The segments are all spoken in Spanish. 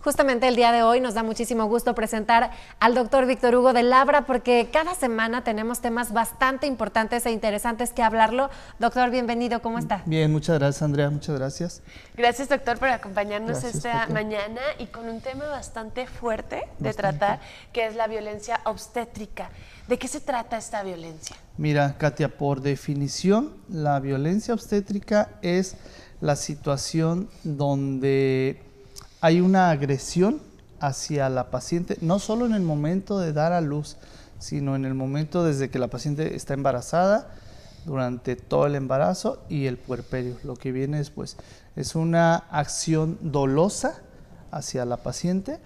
Justamente el día de hoy nos da muchísimo gusto presentar al doctor Víctor Hugo de Labra, porque cada semana tenemos temas bastante importantes e interesantes que hablarlo. Doctor, bienvenido, ¿cómo está? Bien, muchas gracias, Andrea, muchas gracias. Gracias, doctor, por acompañarnos esta mañana y con un tema bastante fuerte de tratar, que es la violencia obstétrica. ¿De qué se trata esta violencia? Mira, Katia, por definición, la violencia obstétrica es la situación donde hay una agresión hacia la paciente, no solo en el momento de dar a luz, sino en el momento desde que la paciente está embarazada, durante todo el embarazo y el puerperio. Lo que viene después es una acción dolosa hacia la paciente,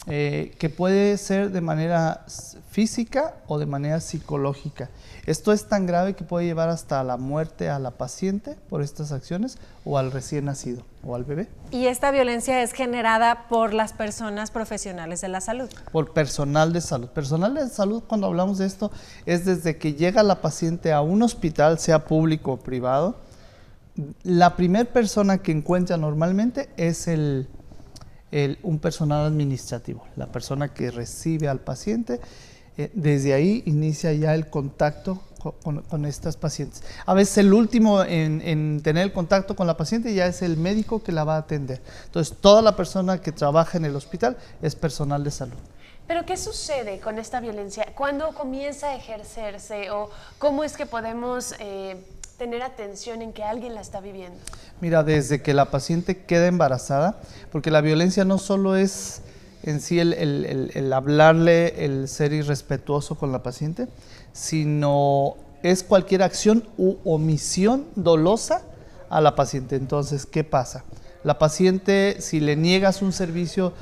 que puede ser de manera física o de manera psicológica. Esto es tan grave que puede llevar hasta la muerte a la paciente por estas acciones, o al recién nacido o al bebé. ¿Y esta violencia es generada por las personas profesionales de la salud? Por personal de salud. Personal de salud, cuando hablamos de esto, es desde que llega la paciente a un hospital, sea público o privado. La primera persona que encuentra normalmente es un personal administrativo, la persona que recibe al paciente. Desde ahí inicia ya el contacto con estas pacientes. A veces el último en tener el contacto con la paciente ya es el médico que la va a atender. Entonces, toda la persona que trabaja en el hospital es personal de salud. ¿Pero qué sucede con esta violencia? ¿Cuándo comienza a ejercerse? ¿O cómo es que podemos tener atención en que alguien la está viviendo? Mira, desde que la paciente queda embarazada, porque la violencia no solo es en sí el hablarle, el ser irrespetuoso con la paciente, sino es cualquier acción u omisión dolosa a la paciente. Entonces, ¿qué pasa? La paciente, si le niegas un servicio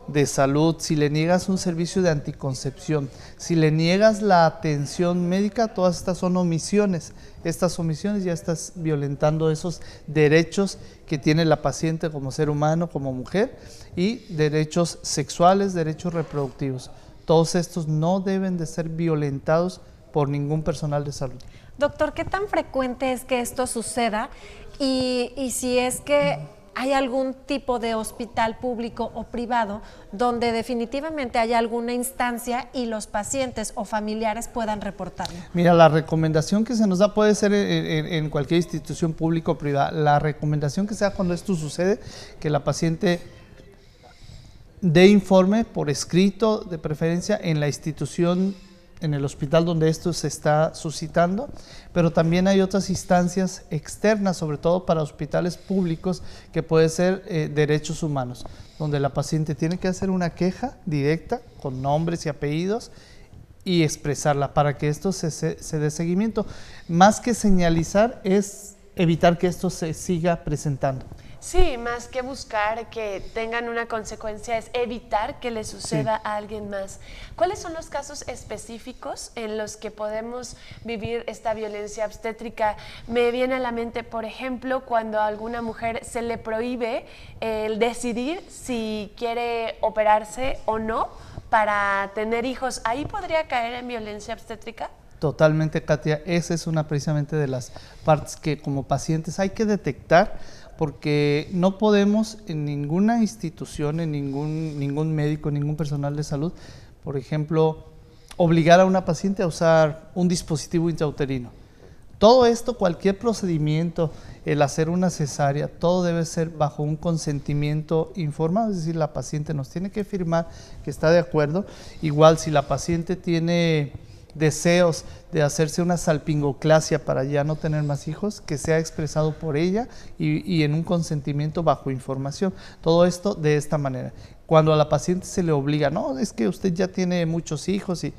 de salud, si le niegas un servicio de anticoncepción, si le niegas la atención médica, todas estas son omisiones. Estas omisiones ya estás violentando esos derechos que tiene la paciente como ser humano, como mujer, y derechos sexuales, derechos reproductivos. Todos estos no deben de ser violentados por ningún personal de salud. Doctor, ¿qué tan frecuente es que esto suceda? Y si es que ¿hay algún tipo de hospital público o privado donde definitivamente haya alguna instancia y los pacientes o familiares puedan reportarlo? Mira, la recomendación que se nos da puede ser en cualquier institución pública o privada. La recomendación que se da cuando esto sucede, que la paciente dé informe por escrito, de preferencia en la institución, en el hospital donde esto se está suscitando, pero también hay otras instancias externas, sobre todo para hospitales públicos, que puede ser derechos humanos, donde la paciente tiene que hacer una queja directa con nombres y apellidos y expresarla para que esto se dé seguimiento. Más que señalizar, es evitar que esto se siga presentando. Sí, más que buscar que tengan una consecuencia, es evitar que le suceda a alguien más. ¿Cuáles son los casos específicos en los que podemos vivir esta violencia obstétrica? Me viene a la mente, por ejemplo, cuando a alguna mujer se le prohíbe el decidir si quiere operarse o no para tener hijos. ¿Ahí podría caer en violencia obstétrica? Totalmente, Katia. Esa es una precisamente de las partes que como pacientes hay que detectar, porque no podemos en ninguna institución, en ningún médico, ningún personal de salud, por ejemplo, obligar a una paciente a usar un dispositivo intrauterino. Todo esto, cualquier procedimiento, el hacer una cesárea, todo debe ser bajo un consentimiento informado, es decir, la paciente nos tiene que firmar que está de acuerdo. Igual si la paciente tiene deseos de hacerse una salpingoclasia para ya no tener más hijos, que sea expresado por ella y en un consentimiento bajo información. Todo esto de esta manera. Cuando a la paciente se le obliga, no, es que usted ya tiene muchos hijos y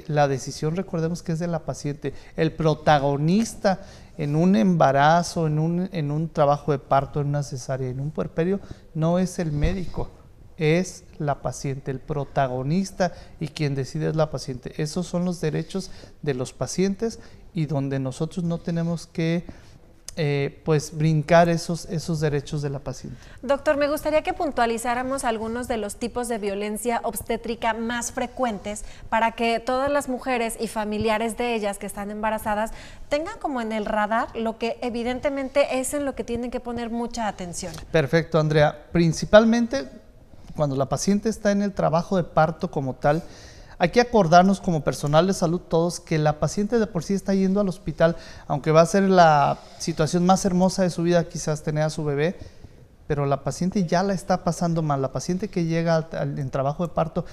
la decisión, recordemos que es de la paciente. El protagonista en un embarazo, en un trabajo de parto, en una cesárea, en un puerperio, no es el médico, es la paciente. El protagonista y quien decide es la paciente. Esos son los derechos de los pacientes y donde nosotros no tenemos que pues brincar esos derechos de la paciente. Doctor, me gustaría que puntualizáramos algunos de los tipos de violencia obstétrica más frecuentes para que todas las mujeres y familiares de ellas que están embarazadas tengan como en el radar lo que evidentemente es en lo que tienen que poner mucha atención. Perfecto, Andrea. Principalmente cuando la paciente está en el trabajo de parto como tal, hay que acordarnos como personal de salud todos que la paciente de por sí está yendo al hospital, aunque va a ser la situación más hermosa de su vida quizás tener a su bebé, pero la paciente ya la está pasando mal. La paciente que llega en trabajo de parto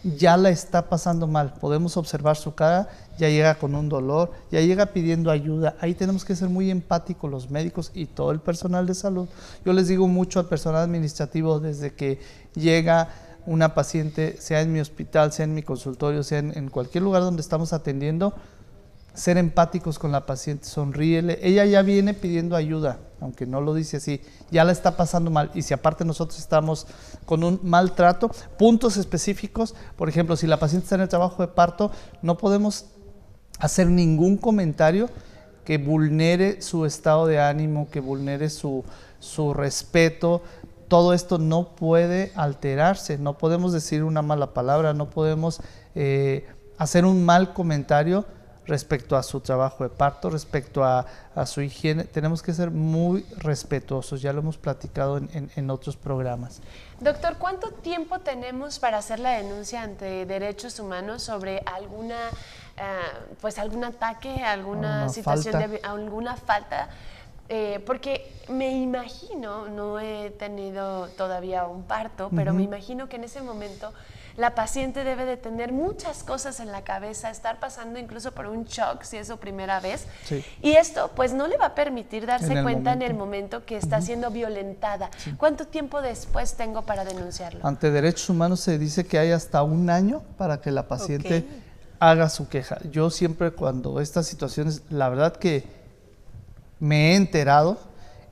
ya la está pasando mal. Podemos observar su cara, ya llega con un dolor, ya llega pidiendo ayuda. Ahí tenemos que ser muy empáticos los médicos y todo el personal de salud. Yo les digo mucho al personal administrativo desde que llega una paciente, sea en mi hospital, sea en mi consultorio, sea en cualquier lugar donde estamos atendiendo, ser empáticos con la paciente, sonríele. Ella ya viene pidiendo ayuda, aunque no lo dice así, ya la está pasando mal. Y si aparte nosotros estamos con un maltrato, puntos específicos, por ejemplo, si la paciente está en el trabajo de parto, no podemos hacer ningún comentario que vulnere su estado de ánimo, que vulnere su respeto. Todo esto no puede alterarse, no podemos decir una mala palabra, no podemos hacer un mal comentario respecto a su trabajo de parto, respecto a su higiene. Tenemos que ser muy respetuosos, ya lo hemos platicado en otros programas. Doctor, ¿cuánto tiempo tenemos para hacer la denuncia ante Derechos Humanos sobre alguna, pues algún ataque, alguna situación, alguna falta? Porque me imagino, no he tenido todavía un parto, pero me imagino que en ese momento la paciente debe de tener muchas cosas en la cabeza, estar pasando incluso por un shock si es su primera vez. Sí. Y esto pues no le va a permitir darse cuenta en el momento que está siendo violentada. Sí. ¿Cuánto tiempo después tengo para denunciarlo? Ante Derechos Humanos se dice que hay hasta un año para que la paciente haga su queja. Yo siempre cuando estas situaciones, la verdad que me he enterado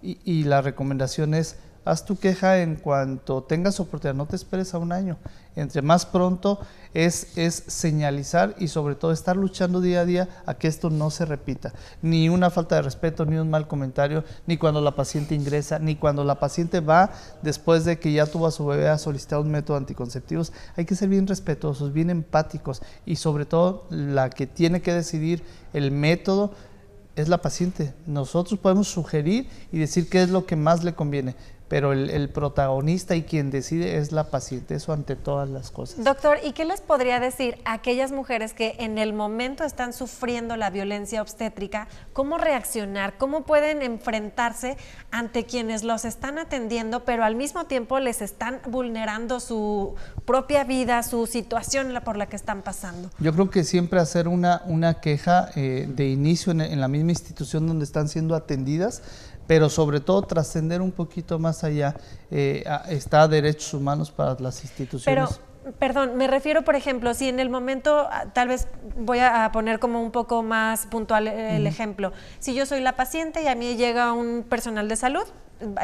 y la recomendación es: haz tu queja en cuanto tengas oportunidad, no te esperes a un año. Entre más pronto es señalizar y sobre todo estar luchando día a día a que esto no se repita. Ni una falta de respeto, ni un mal comentario, ni cuando la paciente ingresa, ni cuando la paciente va después de que ya tuvo a su bebé a solicitar un método anticonceptivo. Hay que ser bien respetuosos, bien empáticos y sobre todo la que tiene que decidir el método es la paciente. Nosotros podemos sugerir y decir qué es lo que más le conviene, pero el protagonista y quien decide es la paciente, eso ante todas las cosas. Doctor, ¿y qué les podría decir a aquellas mujeres que en el momento están sufriendo la violencia obstétrica? ¿Cómo reaccionar? ¿Cómo pueden enfrentarse ante quienes los están atendiendo, pero al mismo tiempo les están vulnerando su propia vida, su situación por la que están pasando? Yo creo que siempre hacer una queja de inicio en la misma institución donde están siendo atendidas, pero sobre todo trascender un poquito más allá. Está Derechos Humanos para las instituciones. Pero, perdón, me refiero, por ejemplo, si en el momento, tal vez voy a poner como un poco más puntual el ejemplo, si yo soy la paciente y a mí llega un personal de salud,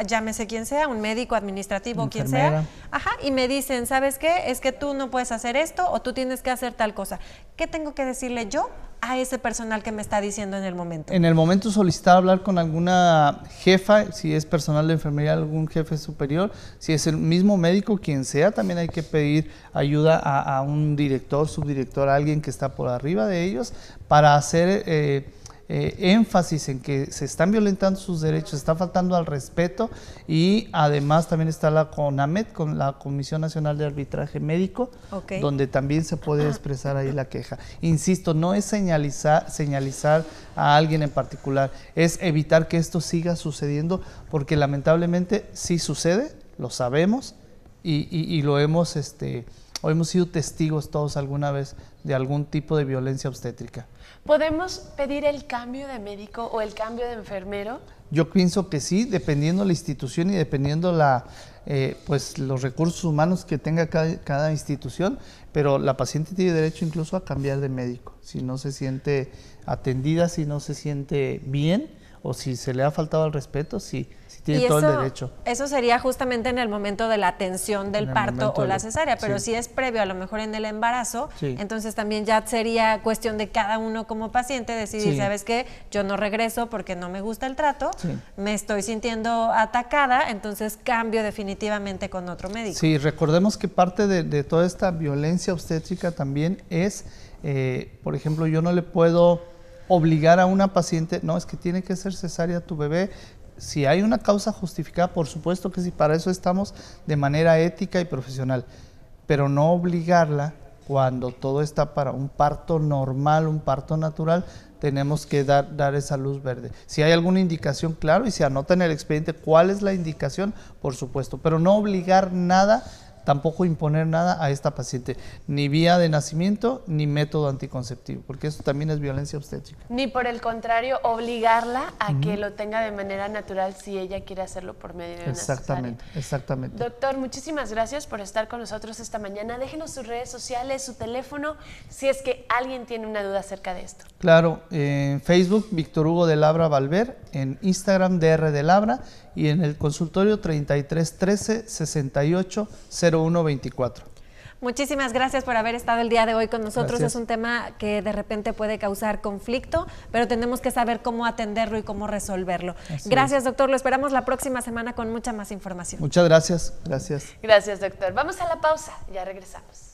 llámese quien sea, un médico, administrativo, quien sea, y me dicen, ¿sabes qué? Es que tú no puedes hacer esto o tú tienes que hacer tal cosa. ¿Qué tengo que decirle yo a ese personal que me está diciendo en el momento? En el momento solicitar hablar con alguna jefa, si es personal de enfermería, algún jefe superior, si es el mismo médico, quien sea, también hay que pedir ayuda a un director, subdirector, a alguien que está por arriba de ellos para hacer énfasis en que se están violentando sus derechos, se está faltando al respeto y además también está la CONAMED, con la Comisión Nacional de Arbitraje Médico, donde también se puede expresar ahí la queja. Insisto, no es señalizar a alguien en particular, es evitar que esto siga sucediendo porque lamentablemente sí sucede, lo sabemos y lo hemos, o hemos sido testigos todos alguna vez de algún tipo de violencia obstétrica. ¿Podemos pedir el cambio de médico o el cambio de enfermero? Yo pienso que sí, dependiendo la institución y dependiendo pues los recursos humanos que tenga cada institución, pero la paciente tiene derecho incluso a cambiar de médico, si no se siente atendida, si no se siente bien o si se le ha faltado al respeto, sí tiene todo el derecho. Eso sería justamente en el momento de la atención del parto o la cesárea, pero si es previo, a lo mejor en el embarazo, entonces también ya sería cuestión de cada uno como paciente decidir, ¿sabes qué? Yo no regreso porque no me gusta el trato, me estoy sintiendo atacada, entonces cambio definitivamente con otro médico. Sí, recordemos que parte de toda esta violencia obstétrica también es, por ejemplo, yo no le puedo obligar a una paciente, no, es que tiene que ser cesárea tu bebé, Si hay una causa justificada, por supuesto que sí, para eso estamos de manera ética y profesional, pero no obligarla cuando todo está para un parto normal, un parto natural, tenemos que dar esa luz verde. Si hay alguna indicación, claro, y se anota en el expediente cuál es la indicación, por supuesto, pero no obligar nada, tampoco imponer nada a esta paciente, ni vía de nacimiento, ni método anticonceptivo, porque eso también es violencia obstétrica. Ni por el contrario, obligarla a que lo tenga de manera natural si ella quiere hacerlo por medio de una cesárea. Exactamente. Doctor, muchísimas gracias por estar con nosotros esta mañana. Déjenos sus redes sociales, su teléfono, si es que alguien tiene una duda acerca de esto. Claro, en Facebook, Víctor Hugo de Labra Valver, en Instagram, DR de Labra, y en el consultorio 33 13 68 01 24. Muchísimas gracias por haber estado el día de hoy con nosotros. Gracias. Es un tema que de repente puede causar conflicto, pero tenemos que saber cómo atenderlo y cómo resolverlo. Gracias, doctor. Lo esperamos la próxima semana con mucha más información. Muchas gracias. Gracias. Gracias, doctor. Vamos a la pausa, ya regresamos.